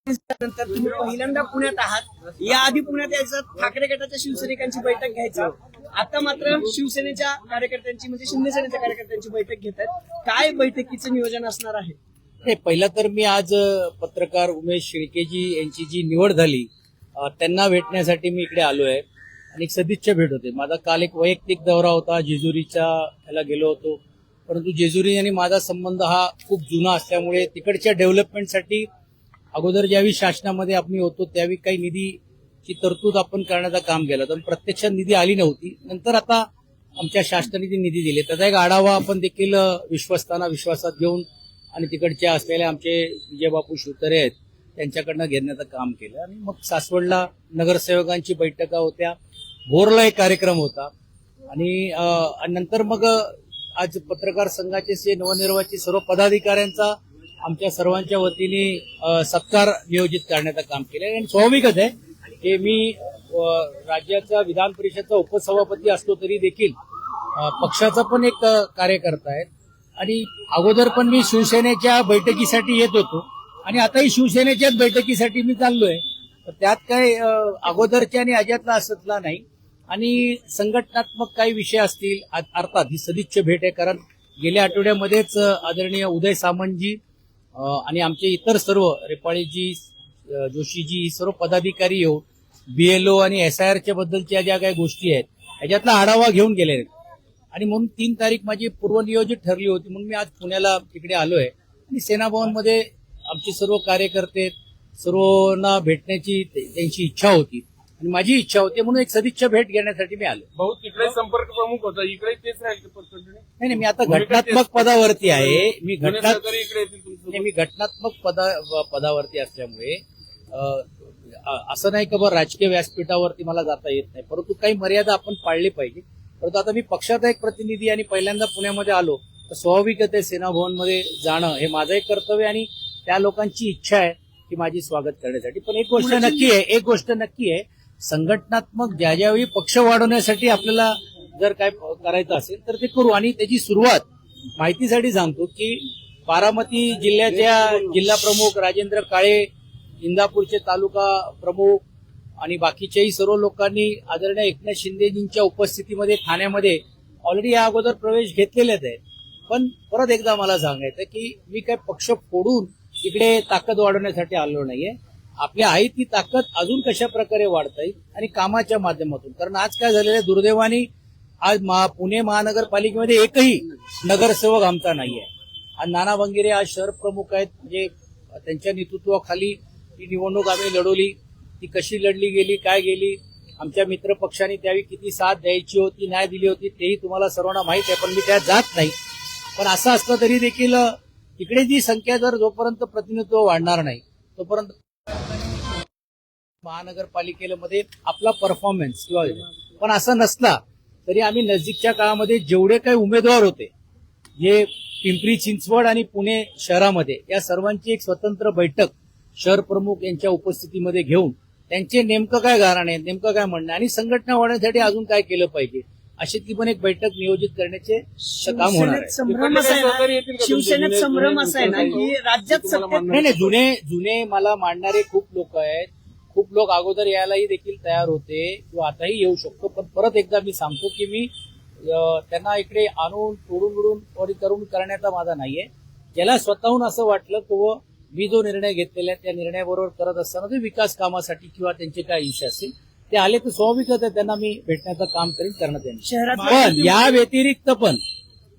नंतर तुम्ही पहिल्यांदा पुण्यात आहात. याआधी पुण्यात यायचं, ठाकरे गटाच्या शिवसैनिकांची बैठक घ्यायचं. आता मात्र शिवसेनेच्या कार्यकर्त्यांची म्हणजे शिंदे सेनेच्या कार्यकर्त्यांची बैठक घेत आहेत. काय बैठकीचं नियोजन असणार आहे? नाही, पहिला तर मी आज पत्रकार उमेश शिळकेजी यांची जी निवड झाली त्यांना भेटण्यासाठी मी इकडे आलो आहे आणि एक सदिच्छा भेट होते. माझा काल एक वैयक्तिक दौरा होता, जेजुरीच्या ह्याला गेलो होतो. परंतु जेजुरी आणि माझा संबंध हा खूप जुना असल्यामुळे तिकडच्या डेव्हलपमेंटसाठी अगोदर ज्यावेळी शासनामध्ये आपण होतो त्यावेळी काही निधीची तरतूद आपण करण्याचं काम केलं, तर प्रत्यक्षात निधी आली नव्हती. नंतर आता आमच्या शासनाने जी निधी दिली त्याचा एक आढावा आपण देखील विश्वस्तांना विश्वासात घेऊन आणि तिकडच्या असलेल्या आमचे विजयबापू शिवतरे आहेत त्यांच्याकडनं घेण्याचं काम केलं. आणि मग सासवडला नगरसेवकांची बैठका होत्या, भोरला एक कार्यक्रम होता आणि नंतर मग आज पत्रकार संघाचे नवनिर्वाचित सर्व पदाधिकाऱ्यांचा आमच्या सर्वांच्या वतीने सत्कार नियोजित करण्याचं काम केलं. आणि स्वाभाविकच आहे की मी राज्याचा विधान परिषदचा उपसभापती असलो तरी देखील पक्षाचा पण एक कार्यकर्ता आहे आणि अगोदर पण मी शिवसेनेच्या बैठकीसाठी येत होतो आणि आताही शिवसेनेच्याच बैठकीसाठी मी चाललोय. तर त्यात काय अगोदरच्या आणि अजातला असतला नाही. आणि संघटनात्मक काही विषय असतील, अर्थात ही सदिच्छा भेट आहे कारण गेल्या आठवड्यामध्येच आदरणीय उदय सामंतजी आणि आमचे इतर सर्व रेपाळीजी, जोशीजी, सर्व पदाधिकारी येऊन बीएलओ आणि एसआयआरच्या बद्दलच्या ज्या काही गोष्टी आहेत ह्याच्यातला आढावा घेऊन गेले आहेत. आणि म्हणून 3 तारीख माझी पूर्वनियोजित ठरली होती म्हणून मी आज पुण्याला तिकडे आलोय आणि सेनाभवनमध्ये आमचे सर्व कार्यकर्ते सर्वांना भेटण्याची त्यांची इच्छा होती आणि माझी इच्छा होती म्हणून एक सदिच्छा भेट घेण्यासाठी मी आलो. बहुत तिकडे संपर्क प्रमुख होता, इकडे तेच राहील. नाही, मी आता घटनात्मक पदावरती आहे. मी घटनात्मक पदावरती असल्यामुळे असं नाही की राजकीय व्यासपीठावरती मला जाता येत नाही, परंतु काही मर्यादा आपण पाळली पाहिजे. परंतु आता मी पक्षाचा एक प्रतिनिधी आणि पहिल्यांदा पुण्यामध्ये आलो तर स्वाभाविकच आहे सेनाभवनमध्ये जाणं हे माझं एक कर्तव्य आणि त्या लोकांची इच्छा आहे की माझी स्वागत करण्यासाठी. पण एक गोष्ट नक्की आहे संघटनात्मक ज्यावेळी पक्ष वाढवण्यासाठी आपल्याला जर काय करायचं असेल तर ते करू. आणि त्याची सुरुवात माहितीसाठी सांगतो की बारामती जिल्ह्याच्या जिल्हा प्रमुख राजेंद्र काळे, इंदापूरचे तालुका प्रमुख आणि बाकीच्याही सर्व लोकांनी आदरणीय एकनाथ शिंदेजींच्या उपस्थितीमध्ये ठाण्यामध्ये ऑलरेडी या अगोदर प्रवेश घेतलेलेच आहेत. पण परत एकदा मला सांगायचं की मी काय पक्ष फोडून इकडे ताकद वाढवण्यासाठी आलो नाहीये. आपल्या आहे ती ताकद अजून कशा प्रकारे वाढता येईल आणि कामाच्या माध्यमातून. कारण आज काय झालेलं आहे दुर्दैवाने आज पुणे महानगरपालिकेमध्ये एकही नगरसेवक आमचा नाहीये. आज नाना बंगिरे आज शहर प्रमुख आहेत, म्हणजे त्यांच्या नेतृत्वाखाली ही निवडणूक आम्ही लढवली. ती कशी लढली गेली, काय गेली, आमच्या मित्र पक्षांनी त्यावेळी किती साथ द्यायची होती, नाही दिली होती तेही तुम्हाला सर्वांना माहित आहे. पण मी त्यात जात नाही. पण असं असलं तरी देखील इकडे जी संख्या जर जोपर्यंत प्रतिनिधित्व वाढणार नाही तोपर्यंत महानगरपालिकेमध्ये आपला परफॉर्मन्स किंवा पण असं नसला तरी आम्ही नजीकच्या काळामध्ये जेवढे काही उमेदवार होते जे पिंपरी चिंचवड आणि पुणे शहरामध्ये या सर्वांची एक स्वतंत्र बैठक शहर प्रमुख यांच्या उपस्थितीमध्ये घेऊन त्यांचे नेमकं काय गारण आहे, नेमकं काय म्हणणं आणि संघटना वाढवण्यासाठी अजून काय केलं पाहिजे अशी ती पण एक बैठक नियोजित करण्याचे काम होणार आहे. शिवसेनेत संभ्रम असा आहे ना की राज्यात सत्तेत नाही, जुने मला मांडणारे खूप लोक आहेत. खूप लोक अगोदर यायलाही देखील तयार होते किंवा आताही येऊ शकतो. पण परत एकदा मी सांगतो की मी त्यांना इकडे आणून तोडून करून करण्याचा माझा नाहीये. ज्याला स्वतःहून असं वाटलं की मी जो निर्णय घेतलेला आहे त्या निर्णयाबरोबर करत असताना ते विकास कामासाठी किंवा त्यांचे काय इच्छा असतील ते आले तर स्वाभाविकच आहे त्यांना मी भेटण्याचं काम करण्यात येईल. पण या व्यतिरिक्त पण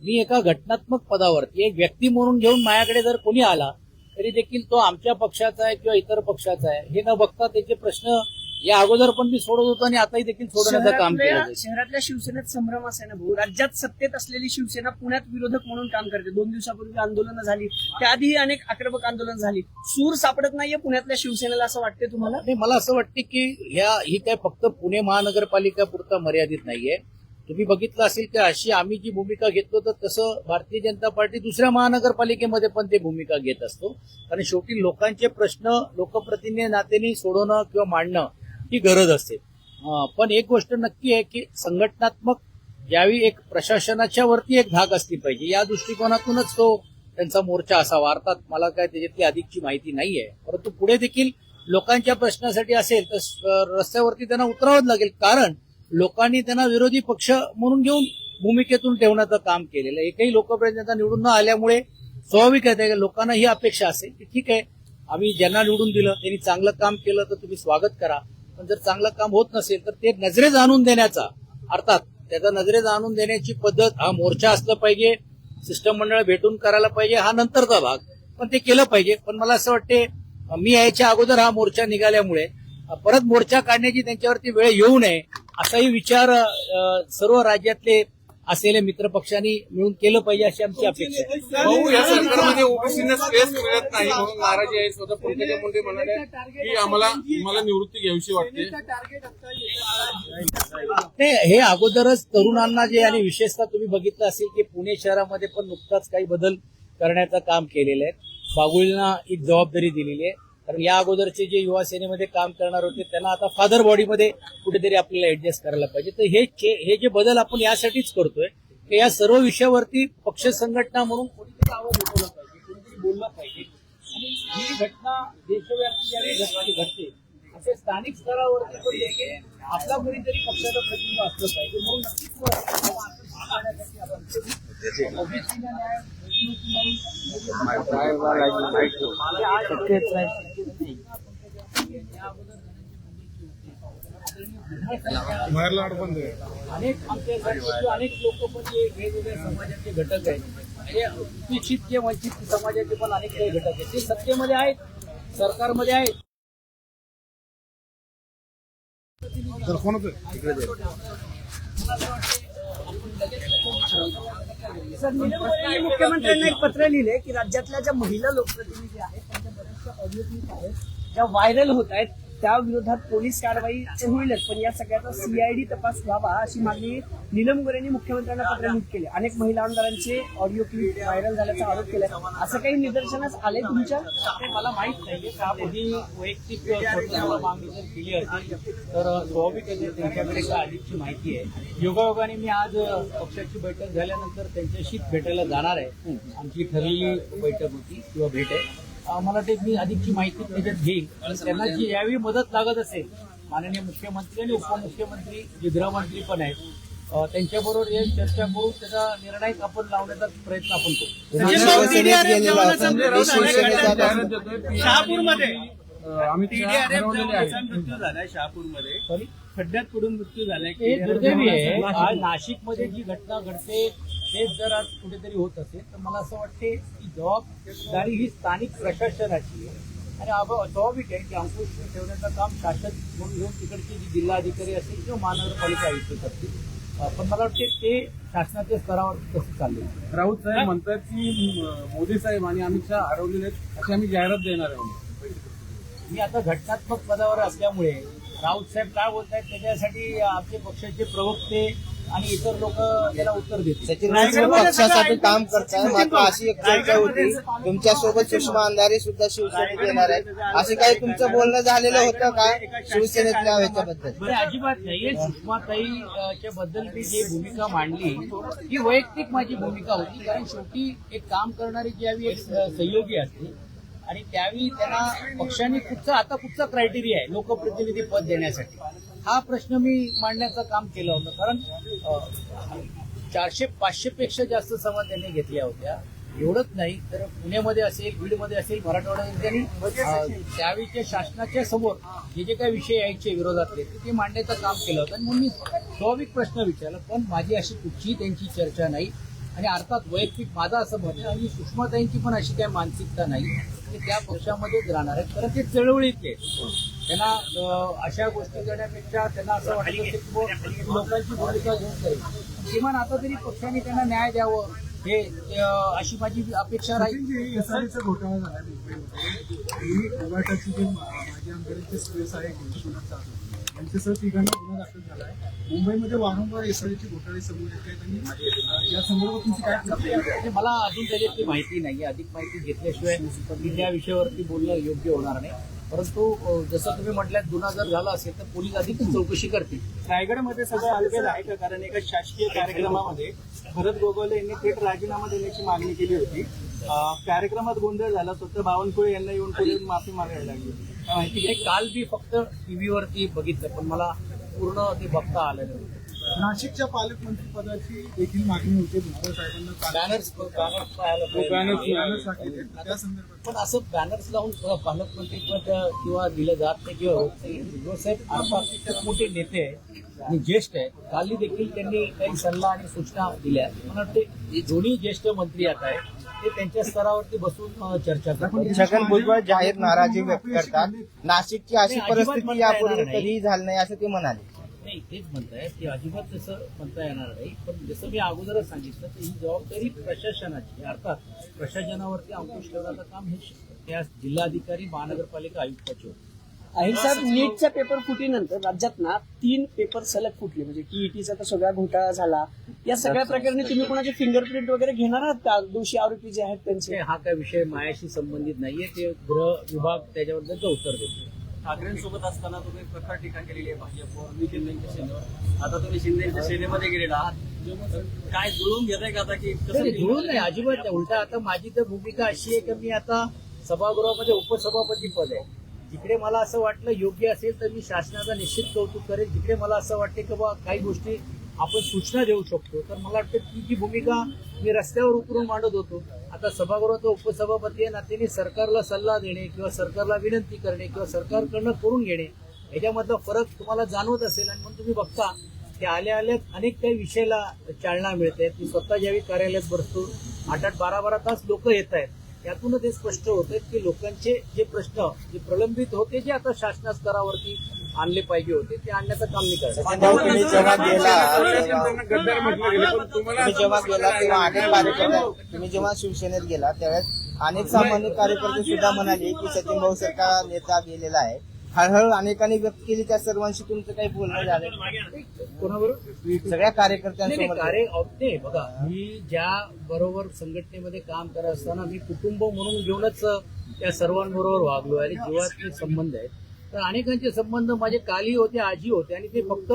मी एका घटनात्मक पदावरती एक व्यक्ती म्हणून घेऊन माझ्याकडे जर कोणी आला तरी देखील तो आमच्या पक्षाचा आहे किंवा इतर पक्षाचा आहे हे न बघता त्याचे प्रश्न या अगोदर पण मी सोडत होतो आणि आताही देखील सोडवण्याचं काम केलं. शहरातल्या शिवसेनेत संभ्रम असा आहे ना भाऊ, राज्यात सत्तेत असलेली शिवसेना पुण्यात विरोधक म्हणून काम करते. 2 दिवसापूर्वी आंदोलनं झाली, त्याआधी अनेक आक्रमक आंदोलन झाली. सूर सापडत नाहीये पुण्यातल्या शिवसेनेला असं वाटते तुम्हाला? नाही, मला असं वाटते की ही काय फक्त पुणे महानगरपालिका पुरता मर्यादित नाहीये. तुम्ही बघितलं असेल की अशी आम्ही जी भूमिका घेतलो तर तसं भारतीय जनता पार्टी दुसऱ्या महानगरपालिकेमध्ये पण ते भूमिका घेत असतो. कारण शेवटी लोकांचे प्रश्न लोकप्रतिनिधी नात्याने सोडवणं किंवा मांडणं ही गरज असते. पण एक गोष्ट नक्की आहे की संघटनात्मक ज्यावेळी एक प्रशासनाच्या वरती एक धाक असली पाहिजे या दृष्टिकोनातूनच तो त्यांचा मोर्चा असावा. अर्थात मला काय त्याच्यातली अधिकची माहिती नाहीये, परंतु पुढे देखील लोकांच्या प्रश्नासाठी असेल तर रस्त्यावरती त्यांना उतरावंच लागेल, कारण लोकांनी त्यांना विरोधी पक्ष म्हणून घेऊन भूमिकेतून ठेवण्याचं काम केलेलं आहे. एकही लोकप्रतिनिधी निवडून न आल्यामुळे स्वाभाविक आहे की लोकांना ही अपेक्षा असेल की ठीक आहे, आम्ही ज्यांना निवडून दिलं त्यांनी चांगलं काम केलं तर तुम्ही स्वागत करा, पण जर चांगलं काम होत नसेल तर ते नजरेस आणून देण्याचा, अर्थात त्याचा नजरेस आणून देण्याची पद्धत, हा मोर्चा असलं पाहिजे, सिस्टम मंडळ भेटून करायला पाहिजे, हा नंतरचा भाग, पण ते केलं पाहिजे. पण मला असं वाटते मी यायच्या अगोदर हा मोर्चा निघाल्यामुळे परत मोर्चा काढण्याची त्यांच्यावरती वेळ येऊ नये असाही विचार सर्व राज्यातले असलेल्या मित्रपक्षांनी मिळून केलं पाहिजे अशी आमची अपेक्षा आहे. भाऊ, या सरकारमध्ये ओबीसीना स्पेस मिळत नाही म्हणून नाराजी आहे. स्वतः पंकजा मुंडे म्हणाले की आम्हाला निवृत्ती घ्यावीशी वाटते. नाही, हे अगोदरच तरुणांना जे, आणि विशेषतः तुम्ही बघितलं असेल की पुणे शहरामध्ये पण नुकताच काही बदल करण्याचं काम केलेलं आहे. बागुलींना एक जबाबदारी दिलेली आहे, कारण या अगोदरचे जे युवा सेनेमध्ये काम करणार होते त्यांना आता फादर बॉडीमध्ये कुठेतरी आपल्याला ऍडजस्ट करायला पाहिजे. तर हे जे बदल आपण यासाठीच करतोय की या सर्व विषयावरती पक्ष संघटना म्हणून कोणीतरी आवाज उठवला पाहिजे, कोणीतरी बोललं पाहिजे. आणि ही घटना देशव्यापी ज्यावेळी घडते असे स्थानिक स्तरावरती पण देखील आपला कोणीतरी पक्षाचं प्रतिनिधी असलं पाहिजे. म्हणून नक्कीच ओबीसीला न्याय अनेक लोक पण जे वेगवेगळ्या समाजाचे घटक आहेत, म्हणजे उपेक्षित जे वंचित समाजाचे पण अनेक काही घटक आहेत, ते सत्तेमध्ये आहेत, सरकारमध्ये आहेत. सर, मुख्यमंत्र्यांनी मुख्यमंत्र्यांना एक पत्र लिहिले की राज्यातल्या ज्या महिला लोकप्रतिनिधी आहेत त्यांच्या बऱ्याचशा ऑडिओ क्लिप आहेत ज्या व्हायरल होत आहेत त्या विरोधात पोलीस कारवाई होईलच, पण या सगळ्याचा सीआयडी तपास व्हावा अशी मागणी नीलम गोऱ्हेंनी मुख्यमंत्र्यांना पत्र लिहित केले. अनेक महिला आमदारांचे ऑडिओ क्लिप व्हायरल झाल्याचा आरोप केलाय. असं काही निदर्शनास आलंय तुमच्या? ते मला माहित नाहीये का कधी वैयक्तिक स्वतंत्र मागणी जर केली असेल तर स्वाभाविक आहे त्यांच्याकडे काय अधिकची माहिती आहे. योगायोगाने मी आज पक्षाची बैठक झाल्यानंतर त्यांच्याशी भेटायला जाणार आहे. आमची ठरलेली बैठक होती किंवा भेट आहे. मला ते मी अधिकची माहिती त्याच्यात घेईल आणि त्यांना जी यावेळी मदत लागत असेल, माननीय मुख्यमंत्री आणि उपमुख्यमंत्री जे गृहमंत्री पण आहेत त्यांच्याबरोबर चर्चा करून त्याचा निर्णय आपण लावण्याचा प्रयत्न आपण करू. शहापूरमध्ये मृत्यू झालाय, शहापूरमध्ये खड्ड्यात पडून मृत्यू झालाय. हे दुर्दैवी आहे. आज नाशिकमध्ये जी घटना घडते तेच जर आज कुठेतरी होत असेल तर मला असं वाटते की जबाबदारी ही स्थानिक प्रशासनाची आहे आणि स्वाभाविक आहे की अंकुश ठेवण्याचं काम शासन म्हणून घेऊन तिकडचे जे जिल्हाधिकारी असतील किंवा महानगरपालिका आयुक्त करतील. पण मला वाटते ते शासनाच्या स्तरावर कसं चाललंय. राऊत साहेब म्हणतात की मोदी साहेब आणि अमित शहा हरवलेले आहेत अशी आम्ही जाहिरात देणार आहोत. मी आता घटनात्मक पदावर असल्यामुळे राऊत साहेब काय बोलतायत त्याच्यासाठी आमचे पक्षाचे प्रवक्ते आणि इतर लोक त्याला उत्तर देतील. पक्षासाठी काम करताय, मात्र अशी एक चर्चा होती तुमच्यासोबत सुषमा अंधारे सुद्धा शिवसेनेत येणार आहेत, असे काही तुमचं बोलणं झालेलं होतं का शिवसेनेतल्या ह्याच्याबद्दल? अजिबात नाहीये. सुषमाताईच्या बद्दल मी जी भूमिका मांडली ही वैयक्तिक माझी भूमिका होती, कारण शेवटी एक काम करणारी ज्यावेळी एक सहयोगी असते आणि त्यावेळी त्यांना पक्षाने कुठचा क्रायटेरिया आहे लोकप्रतिनिधी पद देण्यासाठी हा प्रश्न मी मांडण्याचं काम केलं होतं. कारण 400-500 पेक्षा जास्त सभा त्यांनी घेतल्या होत्या. एवढंच नाही तर पुण्यामध्ये असेल, बीडमध्ये असेल, मराठवाड्यामध्ये त्यांनी त्यावेळीच्या शासनाच्या समोर जे काही विषय यायचे विरोधातले ते मांडण्याचं काम केलं होतं. आणि म्हणून मी स्वाभाविक प्रश्न विचारला, पण माझी अशी कुठची त्यांची चर्चा नाही आणि अर्थात वैयक्तिक माझा असं मत आहे आणि सुषमाताईंची पण अशी काही मानसिकता नाही की त्या पक्षामध्येच राहणार आहेत. कारण ते चळवळीतले, त्यांना अशा गोष्टी करण्यापेक्षा त्यांना असं वाटतं की लोकांची भूमिका घेऊन जाईल. किमान आता तरी पक्षाने त्यांना न्याय द्यावं हे अशी माझी अपेक्षा राहील. एसआयचा घोटाळा झाला मुंबईमध्ये, उभाटाची जे माजी आमदारांचे स्पेस आहे यांच्यासह तिघांना गुन्हा दाखल झाला आहे. मुंबईमध्ये वारंवार एसआयचे घोटाळे समोर येत आहेत आणि या संदर्भात तुमची काय म्हणजे मला अजून त्याच्यातली माहिती नाही. अधिक माहिती घेतल्याशिवाय मी त्या विषयावरती बोलणं योग्य होणार नाही. परंतु जसं तुम्ही म्हटल्यात गुन्हा जर झाला असेल तर पोलीस अधिक चौकशी करतील. रायगडमध्ये सगळं अलगद आहे का? कारण एका शासकीय कार्यक्रमामध्ये भरत गोगावले यांनी थेट राजीनामा देण्याची मागणी केली होती. कार्यक्रमात गोंधळ झाला स्वतः बावनकुळे यांना येऊन पुढे माफी मागायला लागली काय माहिती हे काल मी फक्त टीव्हीवरती बघितलं, पण मला पूर्ण ते बघता आलं नाही. नाशिकच्या पालकमंत्री पदाची देखील मागणी होती भुजबळ साहेबांना बॅनर्स पाहायला पाहिजे. बॅनर्स टाकले त्या संदर्भात पण असं बॅनर्स लावून पालकमंत्री पद किंवा दिलं जात नाही किंवा होत नाही. भुजबळ साहेब अर्थात खूप मोठे नेते आहेत आणि ज्येष्ठ आहेत. कालही देखील त्यांनी काही सल्ला आणि सूचना दिल्या. मला वाटते जे दोन्ही ज्येष्ठ मंत्री आता आहेत ते त्यांच्या स्तरावरती बसून चर्चा करतात. छगन भुजबळ जाहीर नाराजी व्यक्त करतात. नाशिकची अशी परिस्थिती यापूर्वी कधीही झाली नाही असं ते म्हणाले. नाही, तेच म्हणताय की अजिबात तसं म्हणता येणार नाही. पण जसं मी अगोदरच सांगितलं की ही जबाबदारी प्रशासनाची, अर्थात प्रशासनावरती अंकुश ठेवण्याचं काम हे त्या जिल्हाधिकारी महानगरपालिका आयुक्ताचे होते. अहिर साहेब, नीटच्या पेपर फुटीनंतर राज्यात ना 3 पेपर सलग फुटले, म्हणजे टीईटीचा तर सगळा घोटाळा झाला. या सगळ्या प्रकरणी तुम्ही कोणाचे फिंगरप्रिंट वगैरे घेणार आहात का? दोषी आरोपी जे आहेत त्यांचे? हा काय विषय माझ्याशी संबंधित नाहीये. ते गृह विभाग त्याच्याबद्दलचं उत्तर देतो. ठाकरेंसोबत असताना तुम्ही प्रखर टीका केलेली आहे भाजपवर, मी शिंदेच्या सेनेवर. आता तुम्ही शिंदेच्या सेनेमध्ये गेलेला आहात, काय जुळून घेताय का आता की कसं? जुळून नाही, अजिबात नाही. उलटा आता माझी तर भूमिका अशी आहे की मी आता सभागृहामध्ये उपसभापती पद आहे. जिकडे मला असं वाटलं योग्य असेल तर मी शासनाचा निश्चित कौतुक करेल. जिकडे मला असं वाटते की बाबा काही गोष्टी आपण सूचना देऊ शकतो, तर मला वाटतं ती जी भूमिका मी रस्त्यावर उतरून मांडत होतो. आता सभागृहाचा उपसभापती या नात्याने सरकारला सल्ला देणे किंवा सरकारला विनंती करणे किंवा सरकारकडनं करून घेणे याच्यामधला फरक तुम्हाला जाणवत असेल. आणि म्हणून तुम्ही बघता की आल्या अनेक काही विषयाला चालना मिळते. मी स्वतः ज्यावेळी कार्यालयात बसतो 8-8, 12-12 तास लोक येत आहेत. यातूनच हे स्पष्ट होतं की लोकांचे जे प्रश्न जे प्रलंबित होते, जे आता शासना स्तरावरती आणले पाहिजे होते, ते आणण्याचं काम मी करतो. तुम्ही जेव्हा गद्दार म्हटलं गेलं, पण तुम्हाला गेला तेव्हा अनेक कार्यकर्ते, तुम्ही जेव्हा शिवसेनेत गेला त्यावेळेस अनेक सामान्य कार्यकर्ते सुद्धा म्हणाले की सचिन भाऊ सारखा नेता गेलेला आहे. हळूहळू अनेकांनी व्यक्त केली. त्या सर्वांशी तुमचं काही बोलणं झालं? कोणाबरोबर? सगळ्या कार्यकर्त्यांसोबत. नाही, बघा, मी ज्या बरोबर संघटनेमध्ये काम करत असताना मी कुटुंब म्हणून घेऊनच त्या सर्वांबरोबर वागलो आणि जीवातले संबंध आहेत. तर अनेकांचे संबंध माझे कालही होते, आजही होते. आणि ते फक्त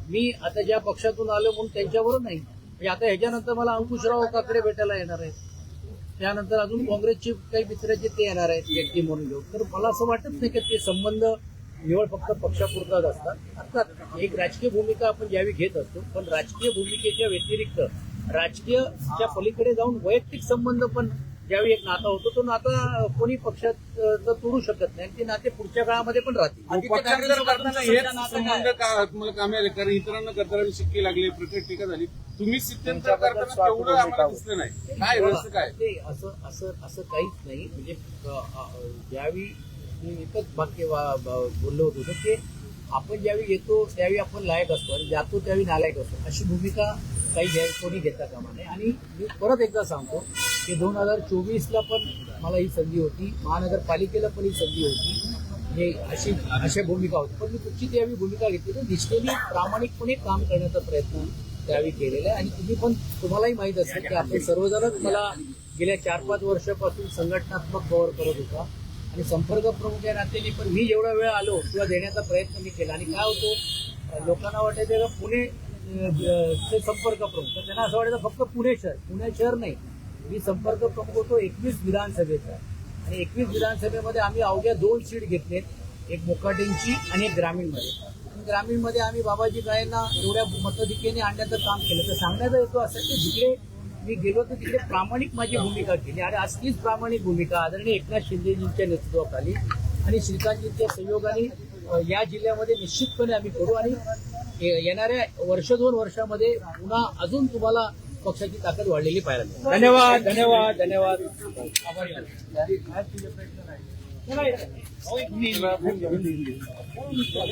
मी आता ज्या पक्षातून आलो म्हणून त्यांच्याबरोबर नाही. म्हणजे आता ह्याच्यानंतर मला अंकुशराव काकडे भेटायला येणार आहेत. त्यानंतर अजून काँग्रेसचे काही मित्र जे ते येणार आहेत व्यक्ती म्हणून घेऊन. तर मला असं वाटत नाही की ते संबंध निवड फक्त पक्षापुरताच असतात. अर्थात एक राजकीय भूमिका आपण ज्यावेळी घेत असतो, पण राजकीय भूमिकेच्या व्यतिरिक्त राजकीयच्या पलीकडे जाऊन वैयक्तिक संबंध पण ज्यावेळी एक नाता होतो, तो नाता कोणी पक्षात तोडू शकत नाही. ते नाते पुढच्या काळामध्ये पण राहतील. पक्षांतर करताना हेच संबंध का तुम्हाला कामी आले? कारण इतरांना करताना शिक्के लागले, प्रकट टीका झाली. तुम्ही सिद्धांत करताना तेवढं आम्हाला दिसलं नाही. काय रहस्य काय? ते असं काहीच नाही. म्हणजे ज्यावेळी मी एकच वाक्य बोललो होतो की आपण ज्यावेळी येतो त्यावेळी आपण लायक असतो आणि जातो त्यावेळी नालायक असतो, अशी भूमिका काही कोणी घेता कामा नये. आणि मी परत एकदा सांगतो की 2024ला पण मला ही संधी होती, महानगरपालिकेला पण ही संधी होती. हे अशा भूमिका होती, पण मी कुठची त्यावेळी भूमिका घेतली तर निष्ठेने प्रामाणिकपणे काम करण्याचा प्रयत्न त्यावेळी केलेला आहे. आणि तुम्हालाही माहित असेल की आपण सर्वजणच मला गेल्या 4-5 वर्षापासून संघटनात्मक कव्हर करत होता आणि संपर्क प्रमुख या नात्याने पण मी जेवढा वेळ आलो किंवा देण्याचा प्रयत्न मी केला. आणि काय होतो, लोकांना वाटायचं का पुणे चे संपर्क प्रमुख, तर त्यांना असं वाटायचं फक्त पुणे शहर नाही. मी संपर्क प्रमुख होतो 21 विधानसभेचा. आणि 21 विधानसभेमध्ये आम्ही अवघ्या 2 सीट घेतलेत, एक मोकाटेंची आणि एक ग्रामीणमध्ये. ग्रामीणमध्ये आम्ही बाबाजी काळेंना एवढ्या मताधिक्याने आणण्याचं काम केलं. तर सांगण्याचा हेतू असं की जिकडे मी गेलो तर तिकडे प्रामाणिक माझी भूमिका केली. आणि आज तीच प्रामाणिक भूमिका आदरणीय एकनाथ शिंदेजींच्या नेतृत्वाखाली आणि श्रीकांतजींच्या सहयोगाने या जिल्ह्यामध्ये निश्चितपणे आम्ही करू. आणि येणाऱ्या 1-2 वर्षामध्ये पुन्हा अजून तुम्हाला पक्षाची ताकद वाढलेली पाहायला मिळेल. धन्यवाद. आभारी आहे.